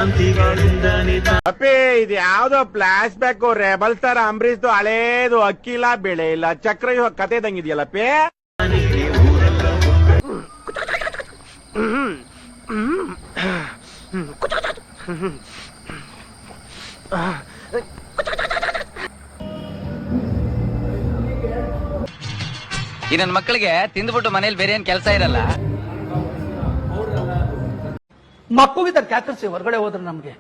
ಅಪ್ಪಿ ಇದು ಯಾವ್ದೋ ಫ್ಲಾಶ್ ಬ್ಯಾಕ್ ರೆಬಲ್ ಸ್ಟಾರ್ ಅಂಬರೀಶ್ದು ಹಳೇದು ಅಕ್ಕಿ ಇಲ್ಲ ಬೆಳೆ ಇಲ್ಲ ಚಕ್ರ ಕತೆ ಇದಂಗಿದೆಯಲ್ಲಪ್ಪಿ. ಈ ನನ್ನ ಮಕ್ಕಳಿಗೆ ತಿಂದ್ಬಿಟ್ಟು ಮನೇಲಿ ಬೇರೆ ಏನ್ ಕೆಲಸ ಇರಲ್ಲ. ಮಕ್ಕಳಿಗೆ ಕ್ಯಾಕರ್ಸಿ ಹೊರಗಡೆ ಹೋದ್ರೆ ನಮ್ಗೆ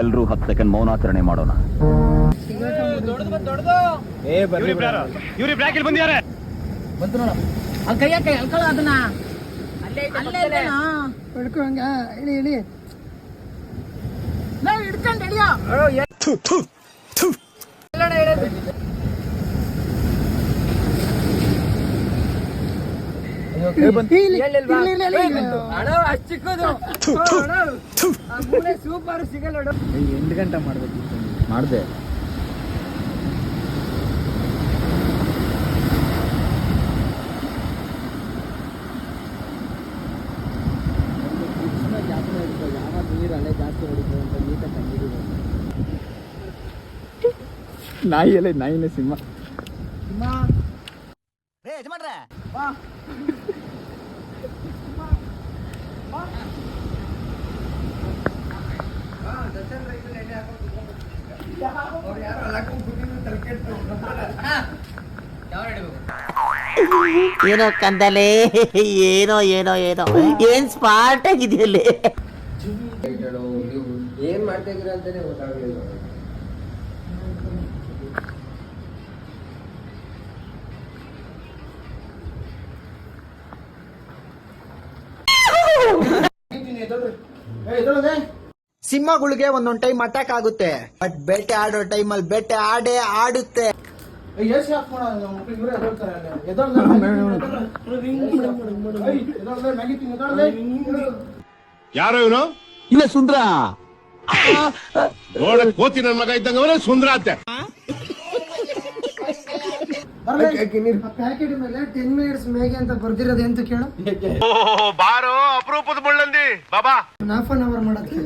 ಎಲ್ರೂ 10 ಸೆಕೆಂಡ್ ಮೌನಾಚರಣೆ ಮಾಡೋಣ. ಸೂಪರ್ ಸಿಗಲ್ಲ 8 ಗಂಟೆ ಮಾಡ್ಬೇಕು ಮಾಡ್ದೆ. ನಾಯಿ ಎಲ್ಲ ನಾಯಿನ ಸಿಂಹ ಏನೋ ಕಂದಲೆ ಏನೋ ಏನೋ ಏನೋ ಏನ್ ಸ್ಪಾಟ್ ಆಗಿದೆಯಲ್ಲಿ. ಏನ್ ಮಾಡ್ತಾ ಇದ್ದೀರಾ ಅಂತಾನೆ ಗೊತ್ತಾಗ್ಲಿಲ್ಲ. ಸಿಂಹಗಳಿಗೆ ಒಂದೊಂದ್ ಟೈಮ್ ಅಟ್ಯಾಕ್ ಆಗುತ್ತೆ, ಬಟ್ ಬೇಟೆ ಆಡೋ ಟೈಮಲ್ಲಿ ಬೇಟೆ ಆಡೇ ಆಡುತ್ತೆ. ಯಾರೋ ಇವನು? ಇಲ್ಲ ಸುಂದ್ರ ಕೋತಿ ನನ್ನ ಮಗ ಇದ್ದಂಗ ಸುಂದರ ಅಂತೆ. ಪ್ಯಾಕೆಟ್ ಮೇಲೆ 10 minutes ಮೇಗೆ ಅಂತ ಬರ್ದಿರೋದು ಎಂತ ಕೇಳು. ಬಾರೋ ಅಪರೂಪದ ಮುಳ್ಳಂದಿ ಬಾಬಾ. 1/2 hour ಮಾಡತ್ತೆ.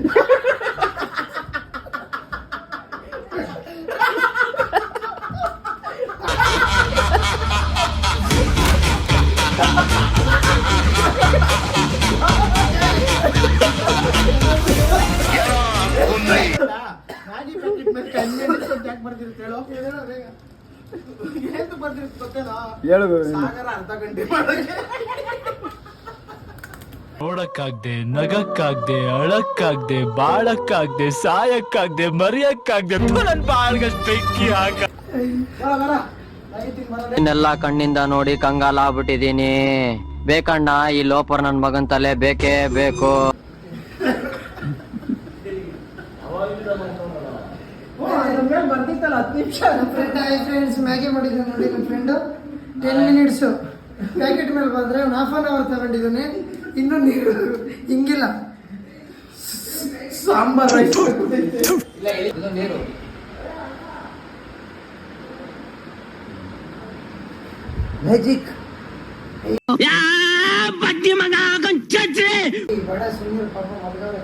ನೋಡಕ್ಕಾಗ್ದೆ, ನಗಕ್ಕಾಗ್ದೆ, ಅಳಕ್ಕಾಗ್ದೆ, ಬಾಳಕ್ಕಾಗ್ದೆ, ಸಾಯಕ್ಕಾಗ್ದೆ, ಮರಿಯಕ್ಕಾಗ್ದೆ, ನನ್ ಬಾಳ್ಗಷ್ಟು ಬೆಂಕಿ ಹಾಕ. ಇನ್ನೆಲ್ಲ ಕಣ್ಣಿಂದ ನೋಡಿ ಕಂಗಾಲ ಆಗ್ಬಿಟ್ಟಿದೀನಿ. ಬೇಕಣ್ಣ ಈ ಲೋಪರ್ ನನ್ ಮಗನ್ ತಲೆ ಬೇಕೇ ಬೇಕು. ಬರ್ತಿತ್ತಲ್ಲ 10 ನಿಮಿಷ. ಫ್ರೆಂಡ್ಸ್ ಮ್ಯಾಗಿ ಮಾಡಿದ್ದಾನೆ ನೋಡಿ ನನ್ನ ಫ್ರೆಂಡು. 10 minutes ಪ್ಯಾಕೆಟ್ ಮೇಲೆ ಬಂದ್ರೆ 1/2 hour ತಗೊಂಡಿದ್ದಾನೆ. ಇನ್ನು ನೀರು ಹಿಂಗಿಲ್ಲ, ಸಾಂಬಾರ್ ರೈಸ್ ನೀರು. ಮ್ಯಾಜಿಕ್ ಬಡ ಸುಂದರ ಪಾಪ ಮಲ್ಗವ್ರೆ.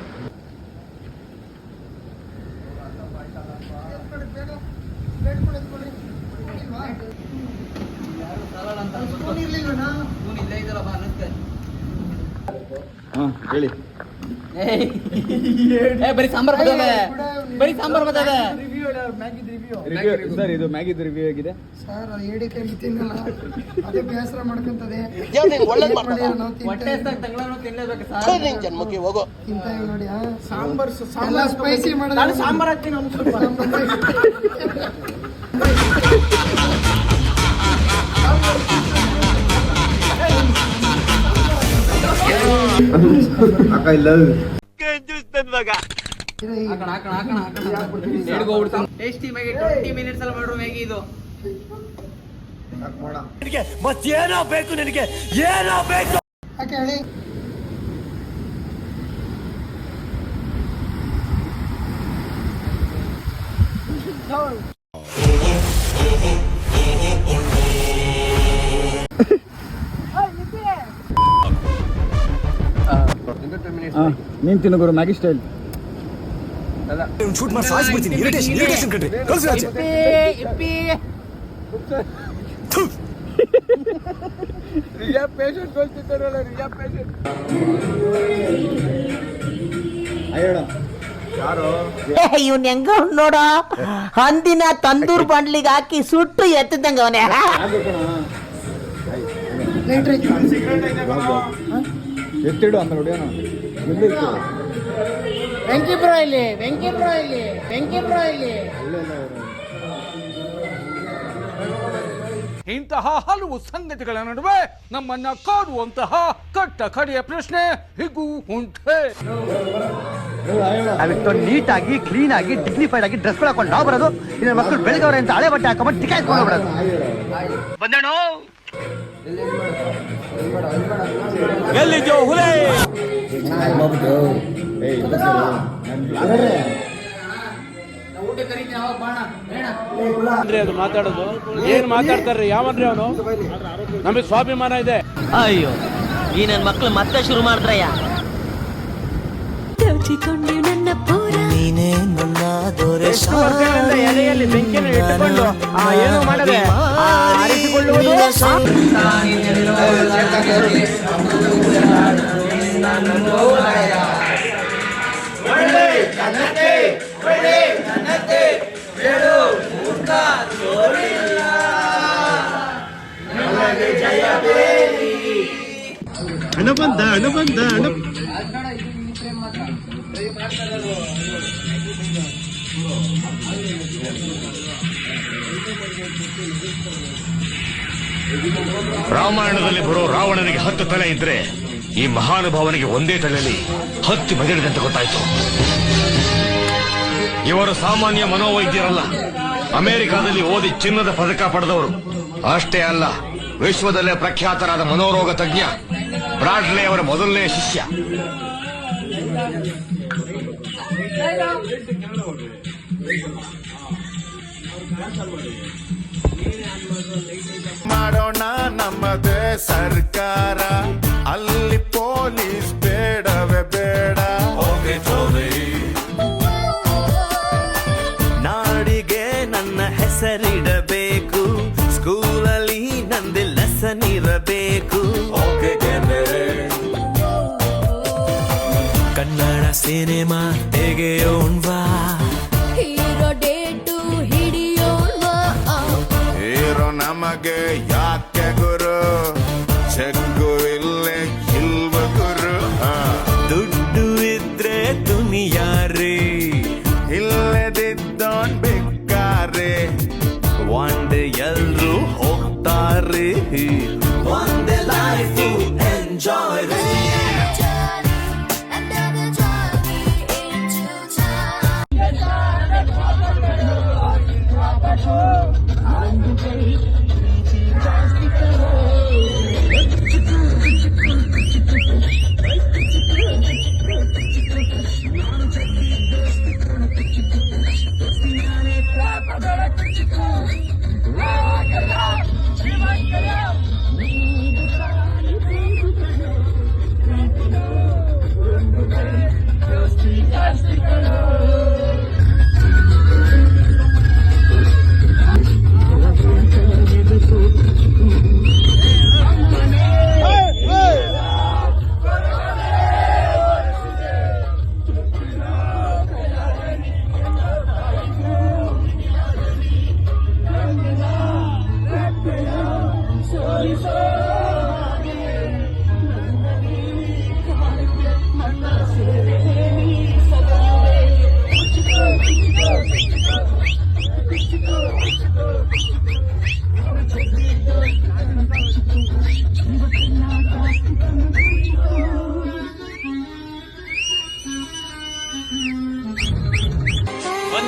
ಹೇಳಿ ಬರೀ ಸಾಂಬಾರ್ ಬರೀ ಸಾಂಬಾರ್ ಬರ್ತದೆ. ಸರ್ ಇದು ಮ್ಯಾಗಿದ್ ರಿವ್ಯೂ ಆಗಿದೆ ಸರ್ ಏಡಿ ಕೈಲಿ ತಿನ್ನಲ್ಲ ಅದೇ ಬೇಸರ ಮಾಡ್ಕೊಂತದೆ ಜನ್ಮಕ್ಕೆ ಹೋಗೋ ತಿಂತಾಯಿವ್ ನೋಡಿ ಸಾಂಬಾರ್ ಸ್ಪೈಸಿ ಮಾಡೋದು ಸಾಂಬಾರ್ ಹಾಕ್ತೀನಿ ಮತ್ತೇನೋ ಬೇಕು ನಿನಗೆ, ಏನೋ ಬೇಕು. ಯಾಕೆ ಹೇಳಿ ನೀನ್ ತಿನ್ನು ಗುರು ಮ್ಯಾಗಿ ಸ್ಟೈಲ್ ಶೂಟ್ ಮಾಡಿ ಸಾಯಿಸ್ಬಿಡ್ತೀನಿ. ಇರಿಟೇಷನ್ ಕಣ್ರಿ. ಕಳ್ಸಿ ಆಚೆ. ಥು. ಇವ್ನ ಹೆಂಗ ನೋಡ ಹಂದಿನ ತಂದೂರ್ ಬಾಂಡ್ಲಿಗೆ ಹಾಕಿ ಸುಟ್ಟು ಎತ್ತದಂಗ ಅವನೇ. ಎತ್ತಿಡು ಅಂತ ನೋಡಿ ವೆಂಕಿ ಬ್ರೋ ಇಲ್ಲಿ ವೆಂಕಿ ಬ್ರೋ ಇಲ್ಲಿ ವೆಂಕಿ ಬ್ರೋ ಇಲ್ಲಿ ಇಂತಹ ಹಲವು ಸಂಗತಿಗಳ ನಡುವೆ ನಮ್ಮನ್ನ ಕಾಡುವಂತಹ ಕಟ್ಟ ಕಡೆಯ ಪ್ರಶ್ನೆ ಹೀಗೂ ಉಂಟೆ. ನೀಟಾಗಿ ಕ್ಲೀನ್ ಆಗಿ ಡಿಗ್ನಿಫೈಡ್ ಆಗಿ ಡ್ರೆಸ್ ಹಾಕೊಂಡು ನಾವು ಬರೋದು, ಇನ್ನ ಮಕ್ಕಳು ಬೆಳಗವ್ರೆ ಅಂತ ಹಳೆ ಬಟ್ಟೆ ಹಾಕೊಂಡ್ಬಿಟ್ಟು ಟಿಕಾಯ್ಕೊಂಡು ಬಿಡೋದು. ಬಂದೇಣೋ. ಎಲ್ಲಿದ್ಯೋ ಹುಲೇ ಅದು ಮಾತಾಡೋದು ಏನ್ ಮಾತಾಡ್ತಾರ್ರಿ ಯಾವನ್ರಿ ಅವನು? ನಮಗೆ ಸ್ವಾಭಿಮಾನ ಇದೆ. ಅಯ್ಯೋ ಈ ನನ್ ಮಕ್ಳು ಮತ್ತೆ ಶುರು ಮಾಡಿದ್ರಯ್ಯ. ನೀನೇ ನನ್ನ ದೊರೆ ಎಲೆಯಲ್ಲಿ ಬೆಂಕಿಯನ್ನು ಇಟ್ಟುಕೊಂಡು ಏನು ಮಾಡದೆ ಆರಿಸಿಕೊಳ್ಳುವುದು ಅನುಬಂಧ ರಾಮಾಯಣದಲ್ಲಿ ಬರೋ ರಾವಣನಿಗೆ 10 ತಲೆ ಇದ್ರೆ ಈ ಮಹಾನುಭಾವನಿಗೆ ಒಂದೇ ತಲೆಯಲ್ಲಿ 10 ಮೆದುಳಿದೆ ಅಂತ ಗೊತ್ತಾಯ್ತು. ಇವರು ಸಾಮಾನ್ಯ ಮನೋವೈದ್ಯರಲ್ಲ, ಅಮೆರಿಕಾದಲ್ಲಿ ಓದಿ ಚಿನ್ನದ ಪದಕ ಪಡೆದವರು. ಅಷ್ಟೇ ಅಲ್ಲ, ವಿಶ್ವದಲ್ಲೇ ಪ್ರಖ್ಯಾತರಾದ ಮನೋರೋಗ ತಜ್ಞ ಬ್ರಾಡ್ಲೆ ಅವರ ಮೊದಲನೇ ಶಿಷ್ಯ. ಮಾಡೋಣ ನಮ್ಮದೇ ಸರ್ಕಾರ, ಅಲ್ಲಿ ಪೊಲೀಸ್ ಬೇಡವೇ ಬೇಡ. ನಾಡಿಗೆ ನನ್ನ ಹೆಸರಿಡಬೇಕು, ಸ್ಕೂಲಲ್ಲಿ ನಂದು ಲೆಸನ್ ಇರಬೇಕು. ಕನ್ನಡ ಸಿನಿಮಾ ತೆಗೆಯೋಣ್ವಾ, ಹೀರೋ ಡೇಟು ಹಿಡಿಯೋಣ್ವಾ. ಹೀರೋ ನಮಗೆ ಯಾಕೆ ಗುರು, ಚೆಕ್ಕು ಇಲ್ಲೇ ಇಲ್ವ ಗುರು. ದುಡ್ಡು ಇದ್ರೆ ದುನಿಯಾರಿ, ಇಲ್ಲದಿದ್ದೋನ್ ಬೇಕಾರೆ. ಒಂದೇ ಎಲ್ರು ಹೋಗ್ತಾರೆ, ಒಂದೇ ಲೈಫ್ ಎಂಜಾಯ್.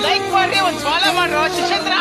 ಲೈಕ್ ಮಾಡ್ರಿ, ಒಂದ್ ಫಾಲೋ ಮಾಡ್ರೋ ಶಿಷ್ಯಂದ್ರ.